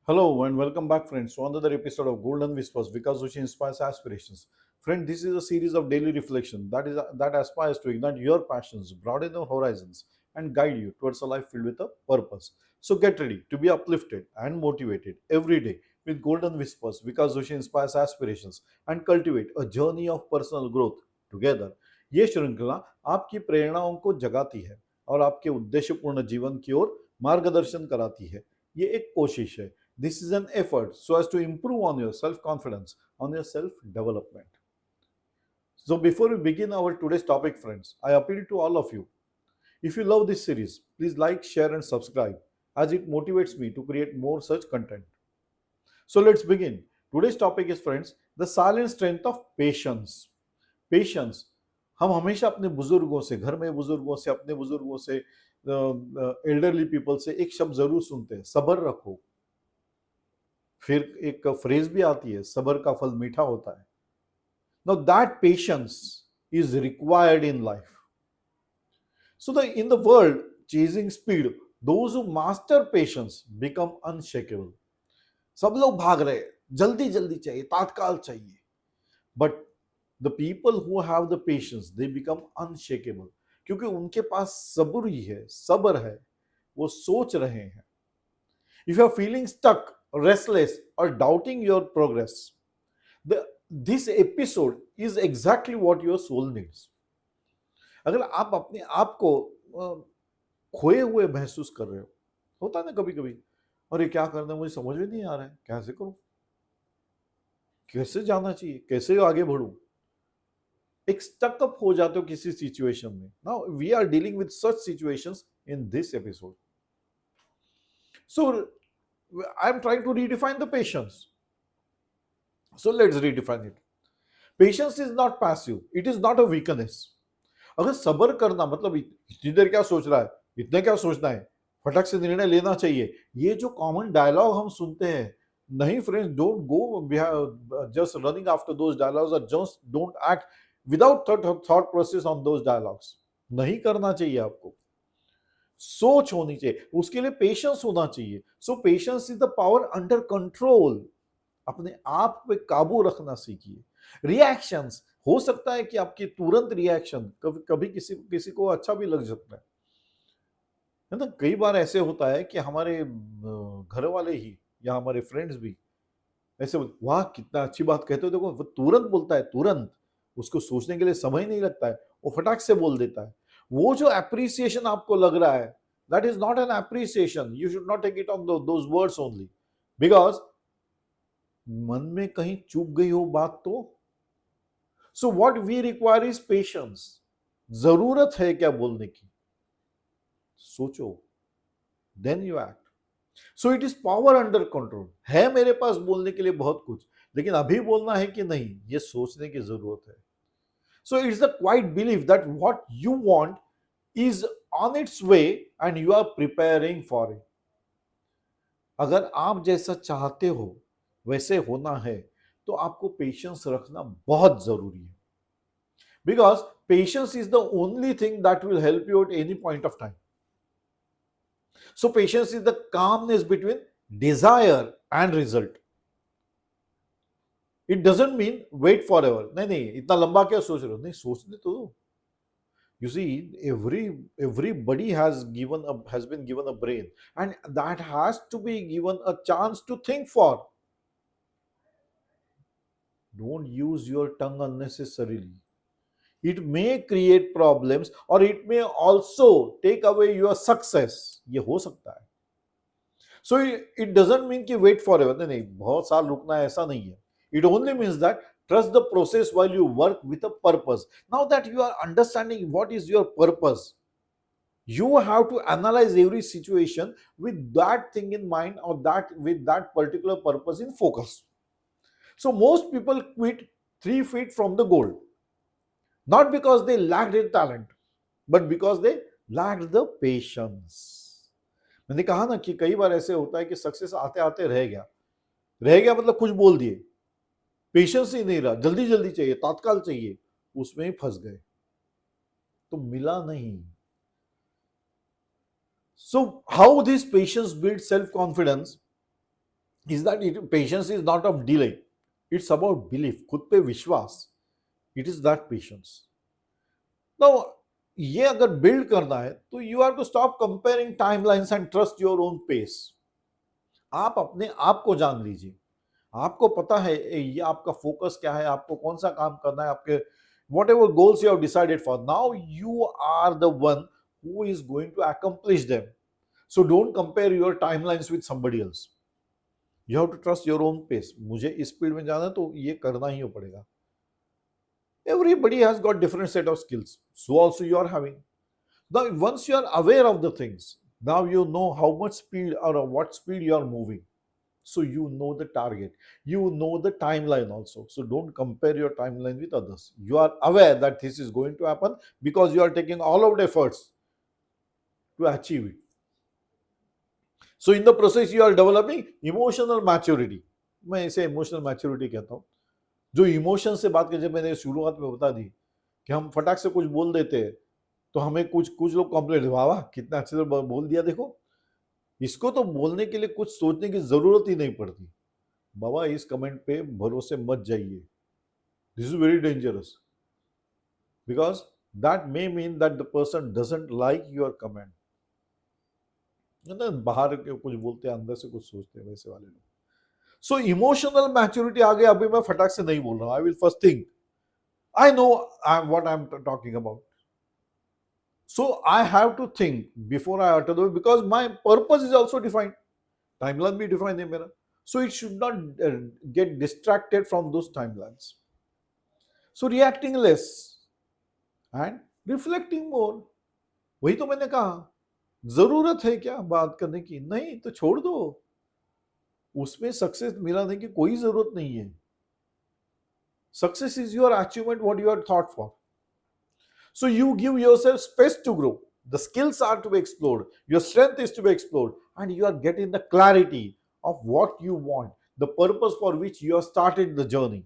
Hello and welcome back, friends, to another episode of Golden Whispers because which inspires aspirations. Friend, this is a series of daily reflection that aspires to ignite your passions, broaden your horizons, and guide you towards a life filled with a purpose. So get ready to be uplifted and motivated every day with Golden Whispers because which inspires aspirations and cultivate a journey of personal growth together. ये श्रृंखला आपकी प्रेरणाओं को जगाती है और आपके उद्देश्यपूर्ण जीवन की ओर मार्गदर्शन कराती है. ये एक कोशिश है. This is an effort so as to improve on your self confidence, on your self development. So, before we begin our today's topic, friends, I appeal to all of you. If you love this series, please like, share, and subscribe as it motivates me to create more such content. So, let's begin. Today's topic is, friends, the silent strength of patience. Patience. हम हमेशा अपने बुजुर्गों से, घर में बुजुर्गों से, अपने बुजुर्गों से, एल्डरली पीपल से एक शब्द जरूर सुनते हैं, सब्र रखो. फिर एक फ्रेज भी आती है, सबर का फल मीठा होता है. Now that patience is required in life. So the in the world chasing speed, those who master patience become unshakeable. सब लोग भाग रहे, जल्दी जल्दी चाहिए, तात्काल चाहिए. But the people who have the patience they become unshakeable, क्योंकि उनके पास सब्र ही है, सब्र है, वो सोच रहे हैं. If you are feeling stuck, restless, or doubting your progress, this episode is exactly what your soul needs. अगर आप अपने आप को खोए हुए महसूस कर रहे हो, होता है ना कभी कभी, और ये क्या करना है मुझे समझ में नहीं आ रहा है, कैसे करूं, कैसे जाना चाहिए, कैसे आगे बढ़ूं, एक स्टकअप हो जाते हो किसी सिचुएशन में. Now we are dealing with such situations in this episode. So I'm trying to redefine the patience. So let's redefine it. Patience is not passive. It is not a weakness. अगर सब्र करना मतलब इतनी देर क्या सोच रहा है, इतने क्या सोचना है, फटक से निर्णय लेना चाहिए, ये जो कॉमन डायलॉग हम सुनते हैं, नहीं friends, don't go just running after those dialogues और just don't act without thought process on those dialogues. नहीं करना चाहिए आपको. सोच होनी चाहिए, उसके लिए पेशेंस होना चाहिए. So patience is the power under control. अपने आप पे काबू रखना सीखिए. रिएक्शंस, हो सकता है कि आपकी तुरंत रिएक्शन कभी कभी किसी किसी को अच्छा भी लग सकता है ना. कई बार ऐसे होता है कि हमारे घर वाले ही या हमारे फ्रेंड्स भी ऐसे बोलते, वाह कितना अच्छी बात कहते हो, देखो वो तुरंत बोलता है, तुरंत, उसको सोचने के लिए समय नहीं लगता है, वो फटाक से बोल देता है. वो जो एप्रिसिएशन आपको लग रहा है, that is not an appreciation. You should not take it on those words only, because मन में कहीं चुप गई हो बात तो. So what we require is patience. जरूरत है क्या बोलने की, सोचो, then you act. So it is power under control. है मेरे पास बोलने के लिए बहुत कुछ, लेकिन अभी बोलना है कि नहीं, ये सोचने की जरूरत है. So it's the quiet belief that what you want is on its way and you are preparing for it. अगर आप जैसा चाहते हो वैसे होना है, तो आपको पेशेंस रखना बहुत जरूरी है. Because patience is the only thing that will help you at any point of time. So patience is the calmness between desire and result. It doesn't mean wait forever. नहीं नहीं, इतना लंबा क्या सोच रहे हो, नहीं सोचने तो दो. You see, everybody has been given a brain, and that has to be given a chance to think for. Don't use your tongue unnecessarily. It may create problems or it may also take away your success. ये हो सकता है. So it doesn't mean कि wait forever. नहीं नहीं, बहुत साल रुकना है ऐसा नहीं है. It only means that trust the process while you work with a purpose. Now that you are understanding what is your purpose, you have to analyze every situation with that thing in mind or that with that particular purpose in focus. So most people quit 3 feet from the goal, not because they lacked their talent, but because they lacked the patience. मैंने कहा ना कि कई बार ऐसे होता है कि success आते आते रह गया मतलब कुछ बोल दिए, पेशेंस ही नहीं रहा, जल्दी जल्दी चाहिए, तात्काल चाहिए, उसमें ही फंस गए, तो मिला नहीं. So how this patience builds self-confidence? is that patience is not of delay, it's about belief, खुद पे विश्वास. It is that patience. Now, ये अगर build करना है तो you have to stop comparing timelines and trust your own pace. आप अपने आप को जान लीजिए. आपको पता है ये आपका फोकस क्या है, आपको कौन सा काम करना है, आपके whatever goals you have decided for. Now you are the one who is going to accomplish them. So don't compare your timelines with somebody else. You have to trust your own pace. मुझे इस speed में जाना है तो ये करना ही पड़ेगा. Everybody has got different set of skills. So also you are having. Now once you are aware of the things, now you know how much speed or what speed you are moving. So you know the target, you know the timeline also. So don't compare your timeline with others. You are aware that this is going to happen because you are taking all out efforts to achieve it. So in the process you are developing emotional maturity. मैं इसे emotional maturity कहता हूँ. जो emotion से बात करें, मैंने शुरुआत में बता दी कि हम फटाक से कुछ बोल देते हैं तो हमें कुछ लोग कॉम्प्लेन, वाह वाह कितना अच्छे से बोल दिया, देखो इसको तो बोलने के लिए कुछ सोचने की जरूरत ही नहीं पड़ती. बाबा इस कमेंट पे भरोसे मत जाइए. This is very dangerous because that may mean that the person doesn't like your comment. बाहर के कुछ बोलते हैं, अंदर से कुछ सोचते हैं, वैसे वाले लोग. सो इमोशनल मैच्योरिटी आगे अभी मैं फटाक से नहीं बोल रहा हूं. I will first think I know what I am talking about. So I have to think before I utter the word because my purpose is also defined. Timeline भी defined है मेरा. So it should not get distracted from those timelines. So reacting less and reflecting more. वही तो मैंने कहा. जरूरत है क्या बात करने की? नहीं तो छोड़ दो. उसमें सक्सेस मिलाने की कोई जरूरत नहीं है. Success is your achievement, what you are thought for. So you give yourself space to grow. The skills are to be explored. Your strength is to be explored. And you are getting the clarity of what you want, the purpose for which you have started the journey.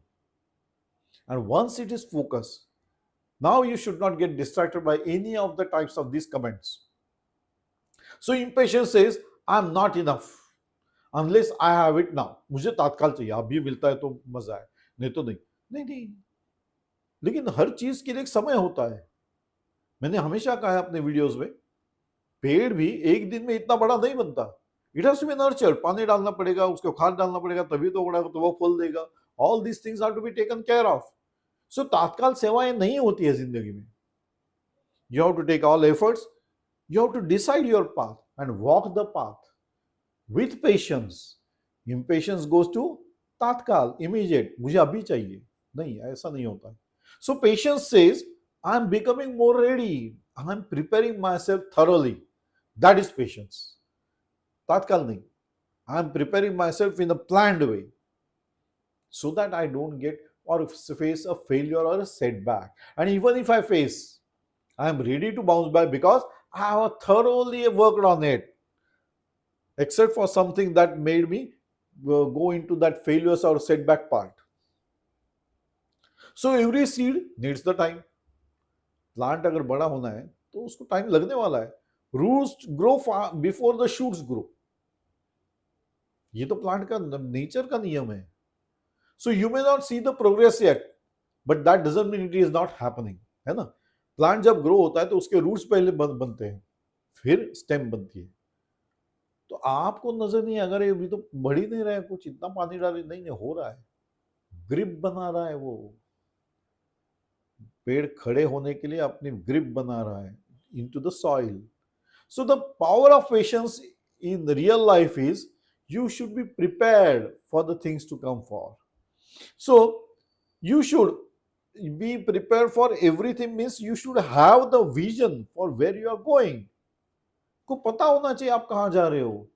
And once it is focused, now you should not get distracted by any of the types of these comments. So impatience says, I'm not enough unless I have it now. मुझे तात्काल चाहिए, अभी मिलता है तो मजा है, नहीं तो नहीं. नहीं. लेकिन हर चीज के लिए एक समय होता है. मैंने हमेशा कहा है अपने वीडियोस में, पेड़ भी एक दिन में इतना बड़ा नहीं बनता. It has to be nurtured. पानी डालना पड़ेगा, उसको खाद डालना पड़ेगा, तभी तो बड़ा, तो वो फल देगा. All these things are to be taken care of. So तात्काल सेवाएं नहीं होती है जिंदगी में. You have to take all efforts. You have to decide your path and walk the path with patience. Impatience goes to तात्काल, immediate, मुझे अभी चाहिए. नहीं, ऐसा नहीं होता. So patience says I'm becoming more ready. I'm preparing myself thoroughly. That is patience. Tatkal nahi. I'm preparing myself in a planned way so that I don't get or face a failure or a setback. And even if I face, I'm ready to bounce back because I have thoroughly worked on it. Except for something that made me go into that failures or setback part. So every seed needs the time. Plant अगर बड़ा होना है तो उसको time लगने वाला है. Roots grow before the shoots grow. ये तो प्लांट का नेचर का नियम है. So you may not see the progress yet, but that doesn't mean it is not happening, है ना. प्लांट जब ग्रो होता है तो उसके रूट्स पहले बनते हैं, फिर स्टेम बनती है. तो आपको नजर नहीं, अगर ये अभी तो बढ़ ही नहीं रहा है, कुछ इतना पानी डाल नहीं हो रहा है, ग्रिप बना रहा है. वो पेड़ खड़े होने के लिए अपनी ग्रिप बना रहा है into the soil. So the power of patience in the real life is you should be prepared for the things to come for. So you should be prepared for everything, means you should have the vision for where you are going. को पता होना चाहिए आप कहां जा रहे हो.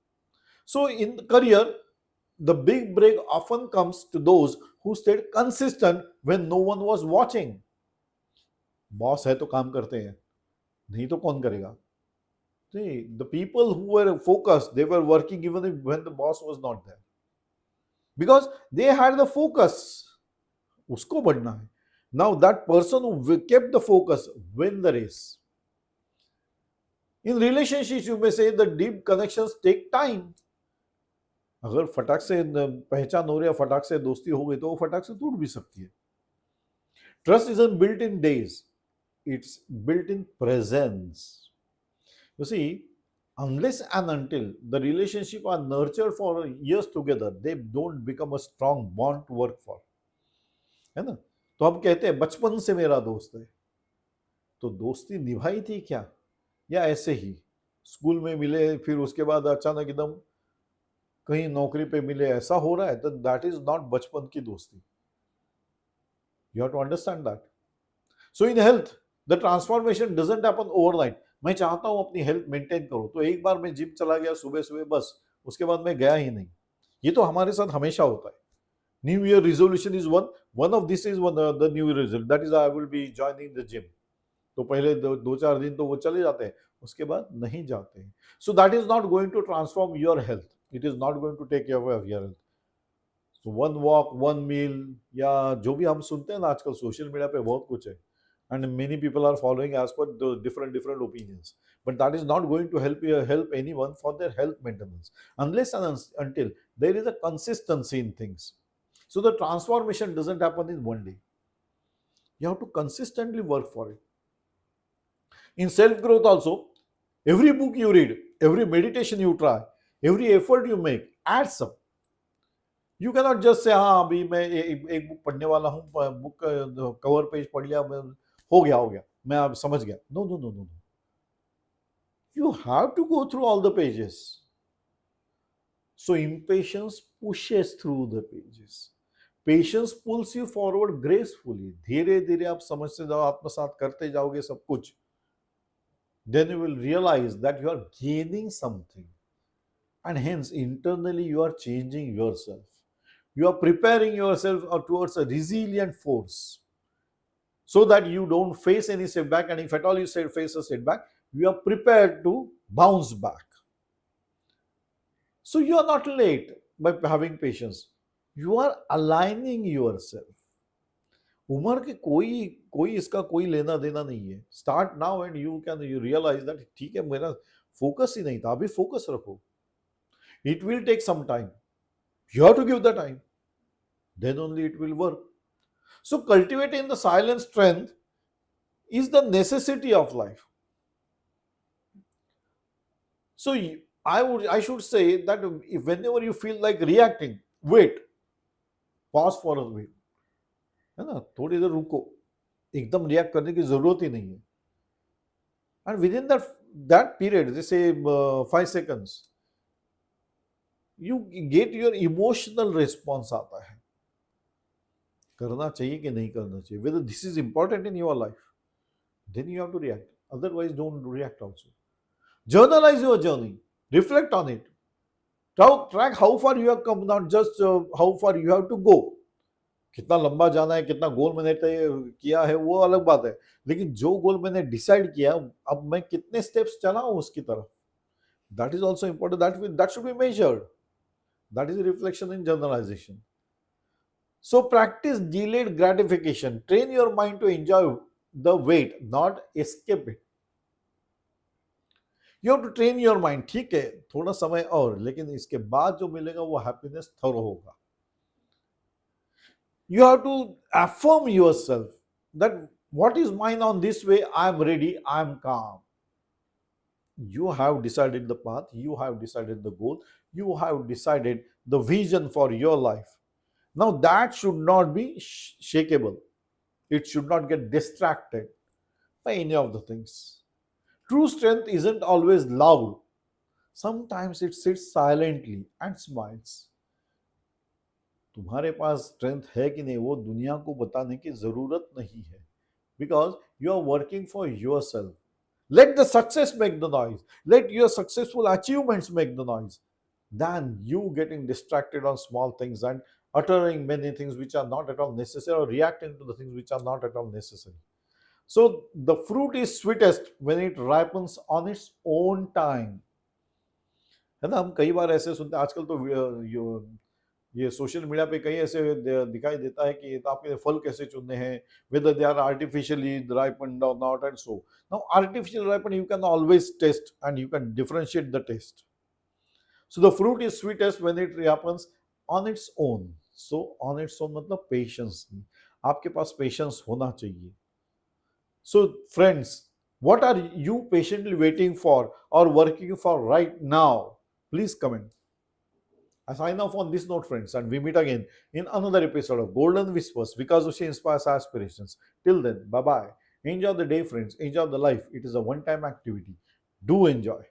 So in career, the big break often comes to those who stayed consistent when no one was watching. Boss है तो काम करते हैं, नहीं तो कौन करेगा. The people who were focused, they were working even when the boss was not there because they had the focus. उसको बढ़ना है. Now that person who kept the focus win the race. In relationships, you may say the deep connections take time. अगर फटाक से पहचान हो रही है, फटाक से दोस्ती हो गई, तो वो फटाक से टूट भी सकती है. Trust is built in days, it's built in presence. You see, unless and until the relationship are nurtured for years together, they don't become a strong bond to work for. है ना? तो हम कहते हैं बचपन से मेरा दोस्त है. तो दोस्ती निभाई थी क्या, या ऐसे ही स्कूल में मिले, फिर उसके बाद अचानक एकदम कहीं नौकरी पे मिले, ऐसा हो रहा है? तो दैट इज नॉट बचपन की दोस्ती. You have to understand that. So in health the transformation doesn't happen overnight. मैं चाहता हूं अपनी हेल्थ मेंटेन करूं, तो एक बार मैं जिम चला गया सुबह सुबह, बस उसके बाद मैं गया ही नहीं. ये तो हमारे साथ हमेशा होता है. New year resolution is one of this is one the new year result, that is I will be joining the gym. तो पहले दो चार दिन तो वो चले जाते हैं, उसके बाद नहीं जाते हैं. So that is not going to transform your health. It is not going to take care of your health. So one walk, one meal, या जो भी हम सुनते हैं ना आजकल सोशल मीडिया पे बहुत कुछ है, and many people are following as per the different opinions, but that is not going to help anyone for their health maintenance unless and until there is a consistency in things. So the transformation doesn't happen in one day. You have to consistently work for it. In self growth also, every book you read, every meditation you try, every effort you make adds up. You cannot just say हाँ अभी मैं एक book पढ़ने वाला हूँ, book cover page पढ़ लिया, हो गया मैं अब समझ गया. No no no no no, you have to go through all the pages. So impatience pushes through the pages. Patience pulls you forward gracefully. धीरे धीरे आप समझते जाओ, आत्मसात करते जाओगे सब कुछ. Then you will realize that you are gaining something, and hence internally you are changing yourself. You are preparing yourself towards a resilient force, so that you don't face any setback, and if at all you face a setback, you are prepared to bounce back. So you are not late by having patience. You are aligning yourself. उम्र के कोई इसका कोई लेना देना नहीं है. Start now and you can you realize that ठीक है, मेरा फोकस ही नहीं था, अभी फोकस रखो. It will take some time. You have to give the time. Then only it will work. So cultivating the silent strength is the necessity of life. So I should say that if whenever you feel like reacting, wait. Pause for a bit. है ना, थोड़ी देर रुको. एकदम react करने की जरूरत ही नहीं है. And within that period, they say 5 seconds, you get your emotional response आता है. करना चाहिए कि नहीं करना चाहिए, whether this is important in your life, then you have to react. Otherwise don't react also. Journalize your journey, reflect on it, track how far you have come, not just how far you have to go. कितना लंबा जाना है, कितना गोल मैंने तय किया है, वो अलग बात है, लेकिन जो गोल मैंने डिसाइड किया, अब मैं कितने स्टेप्स चला हूं उसकी तरफ, that is also important. That should be measured. That is a reflection in generalization. So practice delayed gratification. Train your mind to enjoy the wait, not escape it. You have to train your mind. ठीक है, थोड़ा समय और, लेकिन इसके बाद जो मिलेगा वो हैप्पीनेस थरो होगा. You have to affirm yourself that what is mine on this way, I am ready, I am calm. You have decided the path, you have decided the goal, you have decided the vision for your life. Now that should not be shakeable. It should not get distracted by any of the things. True strength isn't always loud. Sometimes it sits silently and smiles. तुम्हारे पास strength है कि नहीं, वो दुनिया को बताने की जरूरत नहीं है, because you are working for yourself. Let the success make the noise. Let your successful achievements make the noise. Than you getting distracted on small things and uttering many things which are not at all necessary, or reacting to the things which are not at all necessary. So the fruit is sweetest when it ripens on its own time. है ना, हम कई बार ऐसे सुनते हैं आजकल, तो ये सोशल मीडिया पे कहीं ऐसे दिखाई देता है कि आपके फल कैसे चुनने हैं, whether they are artificially ripened or not, and so. Now artificial ripened you can always test and you can differentiate the taste. So the fruit is sweetest when it happens on its own. So on its own मतलब patience नहीं, आपके पास patience होना चाहिए. So friends, what are you patiently waiting for or working for right now? Please comment. I sign off on this note, friends, and we meet again in another episode of Golden Whispers, because she inspires aspirations. Till then, bye bye. Enjoy the day, friends. Enjoy the life. It is a one time activity. Do enjoy.